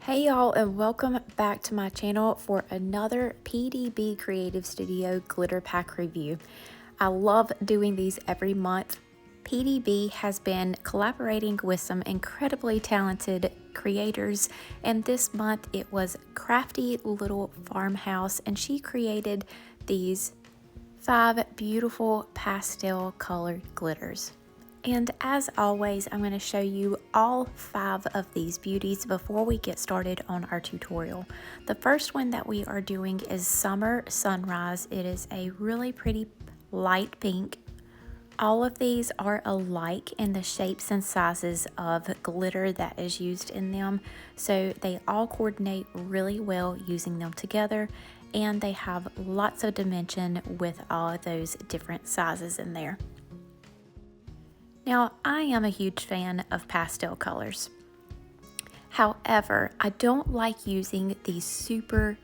Hey y'all, and welcome back to my channel for another PDB Creative Studio glitter pack review. I love doing these every month. PDB has been collaborating with some incredibly talented creators, and this month it was Crafty Little Farmhouse, and she created these 5 beautiful pastel colored glitters. And as always, I'm going to show you all 5 of these beauties before we get started on our tutorial. The first one that we are doing is Summer Sunrise. It is a really pretty light pink. All of these are alike in the shapes and sizes of glitter that is used in them, so they all coordinate really well using them together, and they have lots of dimension with all of those different sizes in there. Now, I am a huge fan of pastel colors. However, I don't like using these super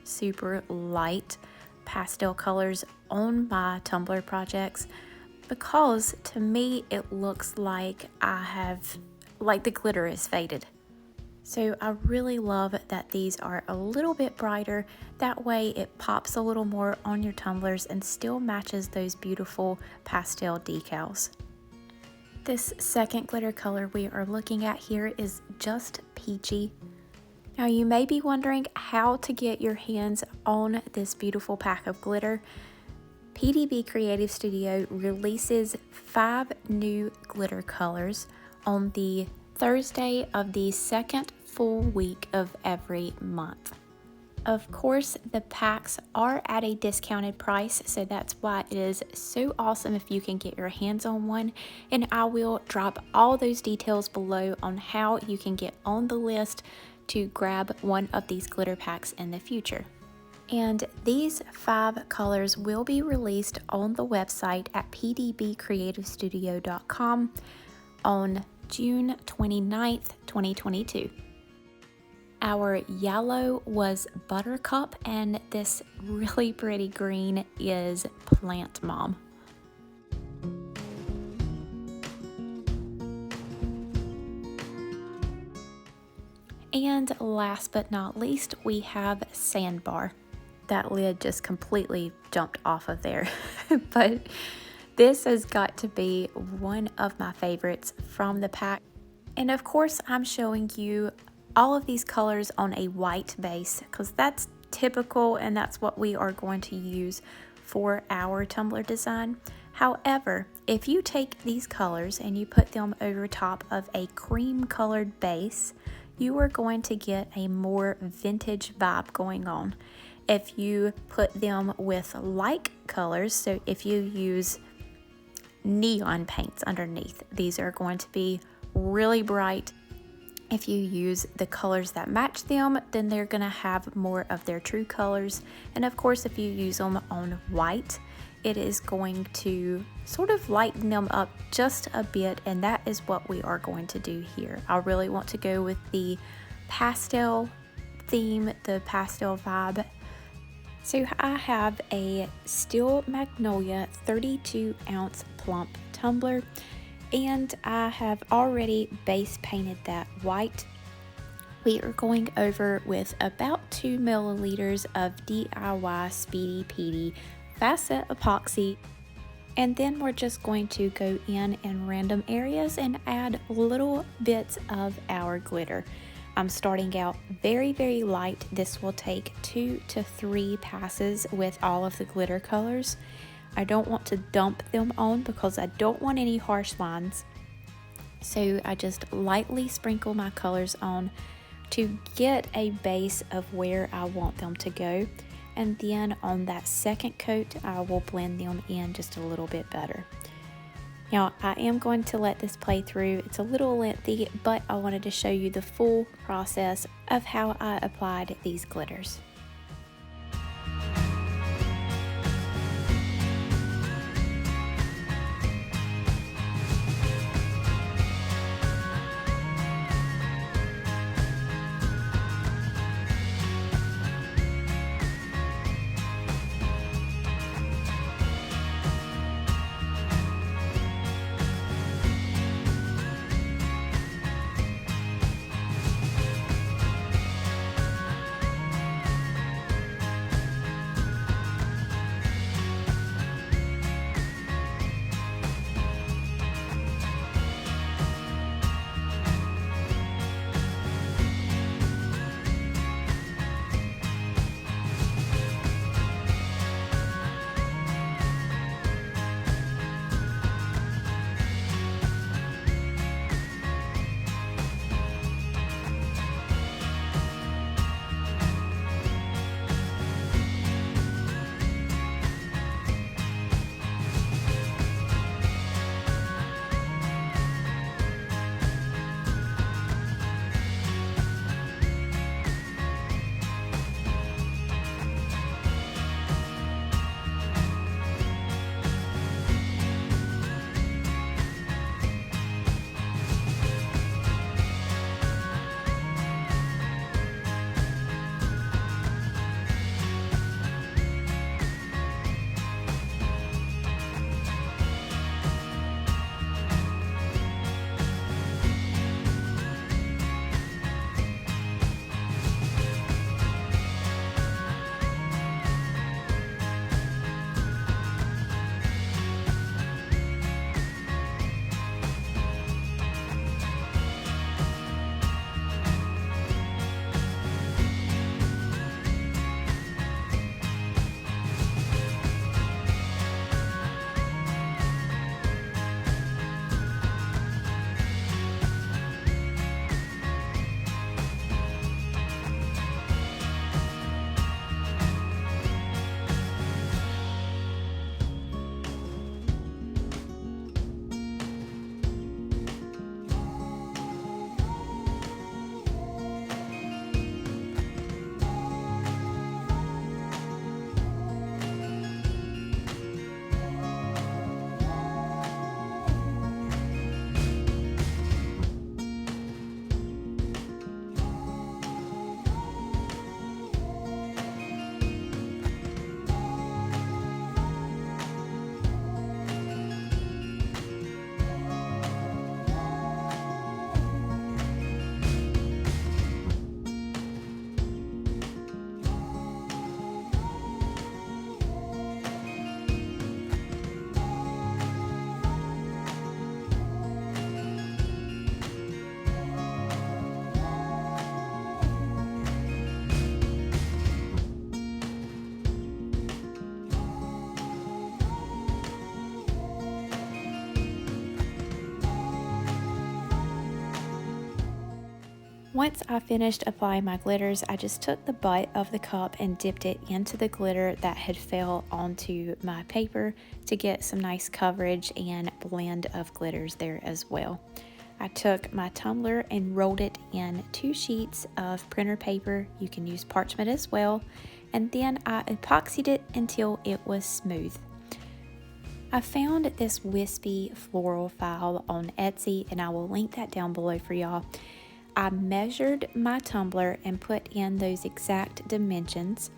light pastel colors on my Tumbler projects because to me it looks like the glitter is faded. So I really love that these are a little bit brighter. That way it pops a little more on your tumblers and still matches those beautiful pastel decals. This second glitter color we are looking at here is Just Peachy. Now you may be wondering how to get your hands on this beautiful pack of glitter. PDB Creative Studio releases 5 new glitter colors on the Thursday of the second full week of every month. Of course, the packs are at a discounted price, so that's why it is so awesome if you can get your hands on one, and I will drop all those details below on how you can get on the list to grab one of these glitter packs in the future. And these 5 colors will be released on the website at pdbcreativestudio.com on June 29th, 2022. Our yellow was Buttercup, and this really pretty green is Plant Mom. And last but not least, we have Sandbar. That lid just completely jumped off of there, but this has got to be one of my favorites from the pack. And of course, I'm showing you all of these colors on a white base because that's typical and that's what we are going to use for our tumbler design. However, if you take these colors and you put them over top of a cream colored base, you are going to get a more vintage vibe going on. If you put them with like colors, so if you use neon paints underneath, these are going to be really bright. If you use the colors that match them, then they're going to have more of their true colors. And of course, if you use them on white, it is going to sort of lighten them up just a bit, and that is what we are going to do here. I really want to go with the pastel theme, the pastel vibe. So I have a Steel Magnolia 32-ounce plump tumbler, and I have already base painted that white. We are going over with about 2 milliliters of DIY Speedy Petey fast set epoxy, and then we're just going to go in random areas and add little bits of our glitter. I'm starting out very light. This will take 2 to 3 passes with all of the glitter colors. I don't want to dump them on because I don't want any harsh lines. So I just lightly sprinkle my colors on to get a base of where I want them to go. And then on that second coat, I will blend them in just a little bit better. Now, I am going to let this play through. It's a little lengthy, but I wanted to show you the full process of how I applied these glitters. Once I finished applying my glitters, I just took the butt of the cup and dipped it into the glitter that had fell onto my paper to get some nice coverage and blend of glitters there as well. I took my tumbler and rolled it in 2 sheets of printer paper. You can use parchment as well. And then I epoxied it until it was smooth. I found this wispy floral file on Etsy, and I will link that down below for y'all. I measured my tumbler and put in those exact dimensions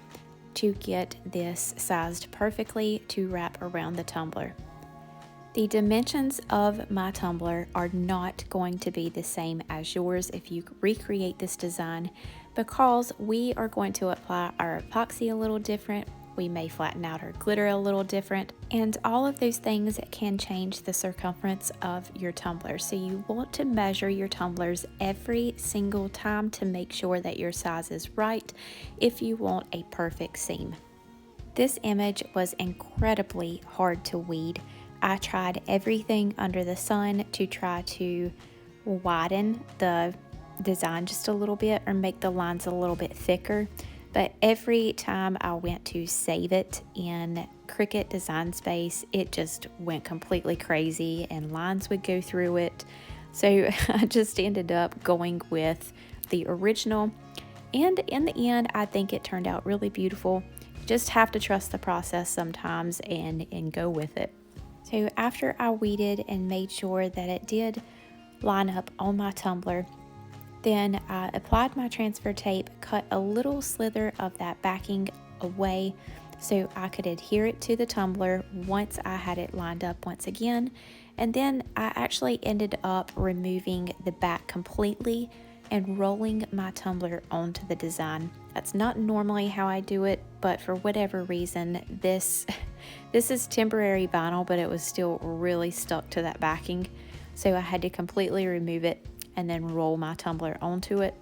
to get this sized perfectly to wrap around the tumbler. The dimensions of my tumbler are not going to be the same as yours if you recreate this design, because we are going to apply our epoxy a little different. We may flatten out our glitter a little different, and all of those things can change the circumference of your tumbler. So you want to measure your tumblers every single time to make sure that your size is right if you want a perfect seam. This image was incredibly hard to weed. I tried everything under the sun to try to widen the design just a little bit or make the lines a little bit thicker. But every time I went to save it in Cricut Design Space, it just went completely crazy and lines would go through it. So I just ended up going with the original. And in the end, I think it turned out really beautiful. You just have to trust the process sometimes and go with it. So after I weeded and made sure that it did line up on my tumbler, then I applied my transfer tape, cut a little slither of that backing away so I could adhere it to the tumbler once I had it lined up once again. And then I actually ended up removing the back completely and rolling my tumbler onto the design. That's not normally how I do it, but for whatever reason, this is temporary vinyl, but it was still really stuck to that backing. So I had to completely remove it and then roll my tumbler onto it.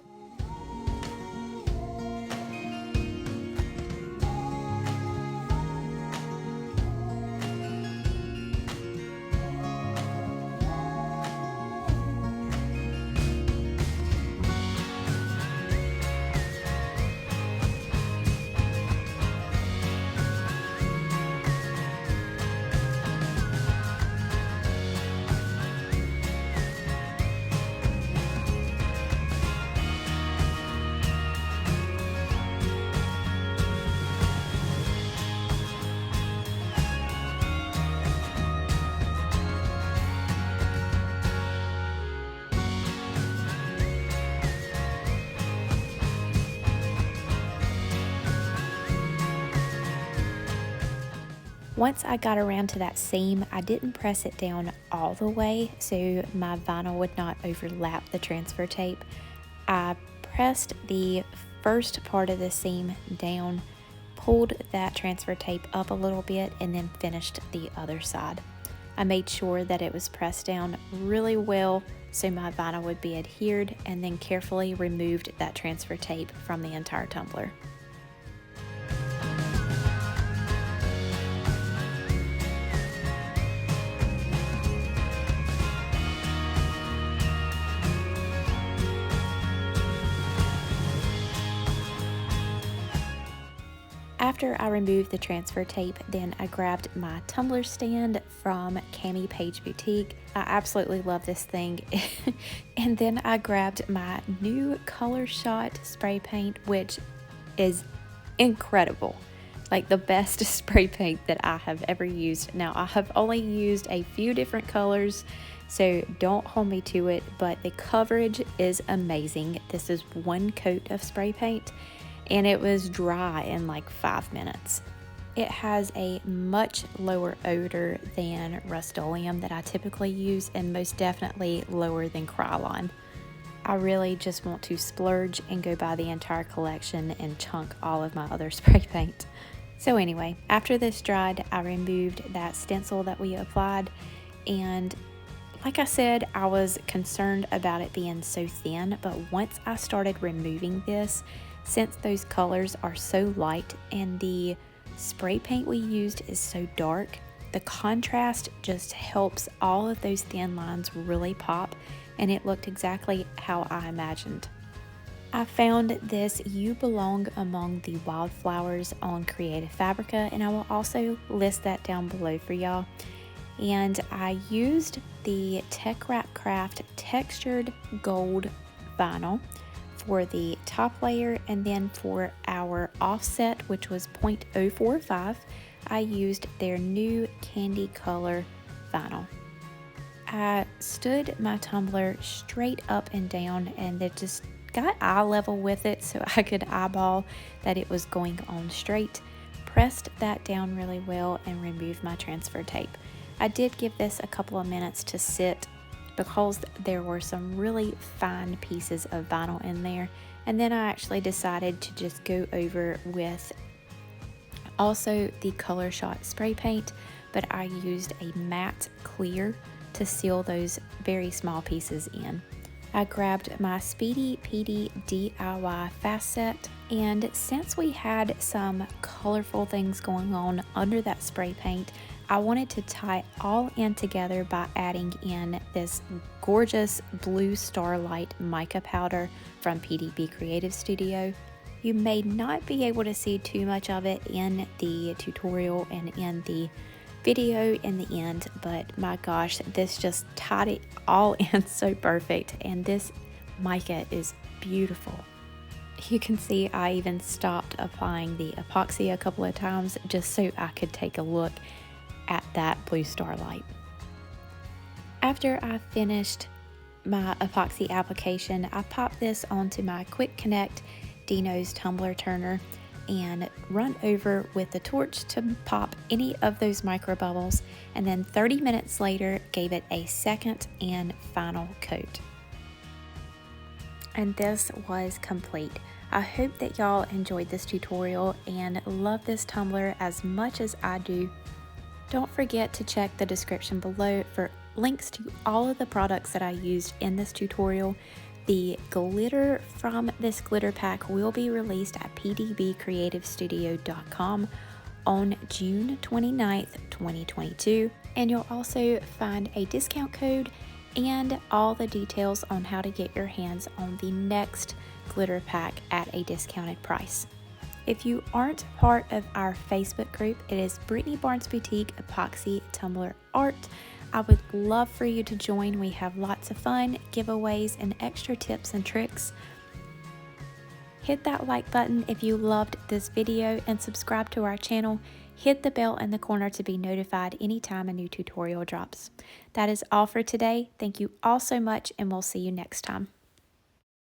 Once I got around to that seam, I didn't press it down all the way so my vinyl would not overlap the transfer tape. I pressed the first part of the seam down, pulled that transfer tape up a little bit, and then finished the other side. I made sure that it was pressed down really well so my vinyl would be adhered, and then carefully removed that transfer tape from the entire tumbler. After I removed the transfer tape, then I grabbed my tumbler stand from Cami Page Boutique. I absolutely love this thing. And then I grabbed my new Color Shot spray paint, which is incredible. Like the best spray paint that I have ever used. Now, I have only used a few different colors, so don't hold me to it, but the coverage is amazing. This is one coat of spray paint, and it was dry in like 5 minutes. It has a much lower odor than Rust-Oleum that I typically use, and most definitely lower than Krylon. I really just want to splurge and go buy the entire collection and chunk all of my other spray paint. So anyway, after this dried, I removed that stencil that we applied, and like I said, I was concerned about it being so thin, but once I started removing this, since those colors are so light and the spray paint we used is so dark, the contrast just helps all of those thin lines really pop, and it looked exactly how I imagined. I found this You Belong Among the Wildflowers on Creative Fabrica, and I will also list that down below for y'all. And I used the Tech Wrap Craft Textured Gold Vinyl for the top layer, and then for our offset, which was 0.045, I used their new Candy Color Vinyl. I stood my tumbler straight up and down, and it just got eye level with it so I could eyeball that it was going on straight. Pressed that down really well and removed my transfer tape. I did give this a couple of minutes to sit because there were some really fine pieces of vinyl in there, and then I actually decided to just go over with also the Color Shot spray paint, but I used a matte clear to seal those very small pieces in. I grabbed my Speedy PD DIY fast set, and since we had some colorful things going on under that spray paint, I wanted to tie it all in together by adding in this gorgeous blue starlight mica powder from PDB Creative Studio. You may not be able to see too much of it in the tutorial and in the video in the end, but my gosh, this just tied it all in so perfect, and this mica is beautiful. You can see I even stopped applying the epoxy a couple of times just so I could take a look at that blue starlight. After I finished my epoxy application, I popped this onto my Quick Connect Dino's tumbler turner and run over with the torch to pop any of those micro bubbles, and then 30 minutes later gave it a second and final coat. And this was complete. I hope that y'all enjoyed this tutorial and love this tumbler as much as I do. Don't forget to check the description below for links to all of the products that I used in this tutorial. The glitter from this glitter pack will be released at pdbcreativestudio.com on June 29th, 2022. And you'll also find a discount code and all the details on how to get your hands on the next glitter pack at a discounted price. If you aren't part of our Facebook group, it is Britany Barnes Boutique Epoxy Tumbler Art. I would love for you to join. We have lots of fun, giveaways, and extra tips and tricks. Hit that like button if you loved this video and subscribe to our channel. Hit the bell in the corner to be notified anytime a new tutorial drops. That is all for today. Thank you all so much, and we'll see you next time.